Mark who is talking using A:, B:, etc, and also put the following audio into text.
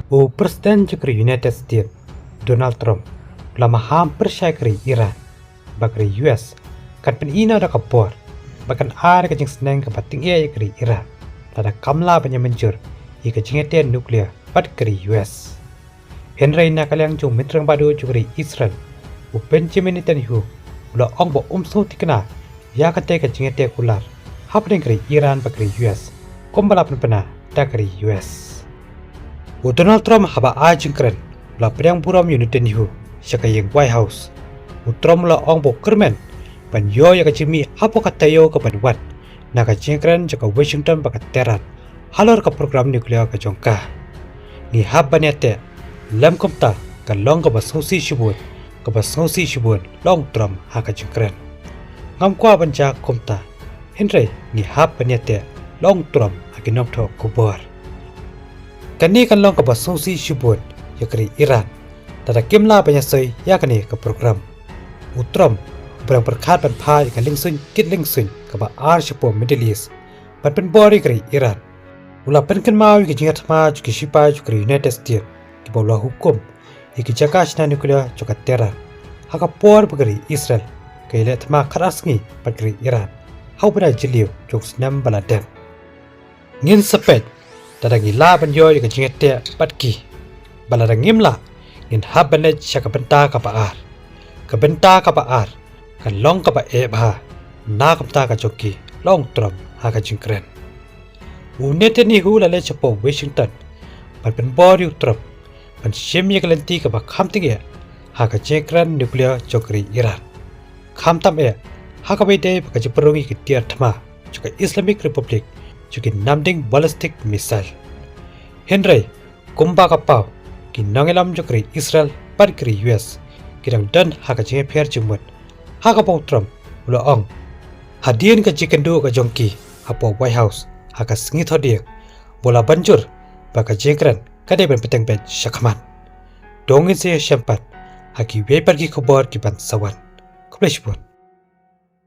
A: Presiden Jekri United States Donald Trump lama hampir syakri Iran bakri US kan penina da kapor bahkan ada jingsneng ke tyngeh kri Iran tada kamla banyak menjur ika jingeten nuklear pat kri US Henry na kalyang jung mitrang badu jukri Israel Benjamin Netanyahu ula ong bo umso tikna ya kate ka jingete kular hapdeng kri Iran bakri US kombala pena da kri US Donald Trump haba ajengkren la priang buram Netanyahu syakayeng White House Trump la ong bo kermen pan yo ya kajimi hapo katayo ka panwan na kajengkren jaka Washington baka terat halor ka program nuklear ka jongka ni habanete lam komta ka long ka basngsi shibun long Trump ha kajengkren ngam kwa banja komta Henry ni habanete long Trump aginom tho kubor kani kan long ka basngsi shibun yakri Iran tada kimla banyasoi yakani ka program Trump berang perkhat ban pha ka lingsun ka ba ar shipo Middle East ban pen bori kri Iran ula pen kan mawi ki jingat ma ki shipa kri United States ki bola hukum ki jaka shna nuklear ka terra haka por bagri Israel ka ile thma kharasngi bagri Iran hau bana jiliu snam baladen ngin sapet tada gila ban yo ka jingat te patki balarang ngimla ngin habanet shaka benta ka baar kan long ka ba ebha na kamta ka joki long Trump ha ka jingkren Netanyahu la le chapo Washington pan pen bori Trump pan shemi ka lenti ka ba khamtinge ha ka jingkren nuclear chokri Iran khamtam e ha ka bede ka jiparongi ki tiar thma chuka Islamic Republic chuki namding ballistic missile Henry kumba ka pau ki nangelam chokri Israel par kri US kirang dan haka jinge pher jumut haka pau Trump ula ong hadien ka jikendo ka jongki hapo White House haka singi thodiek bola banjur baka jengkran kade ben peteng ben shakman dongin se shampat haki weper ki khobor ki ban sawan kubleshpon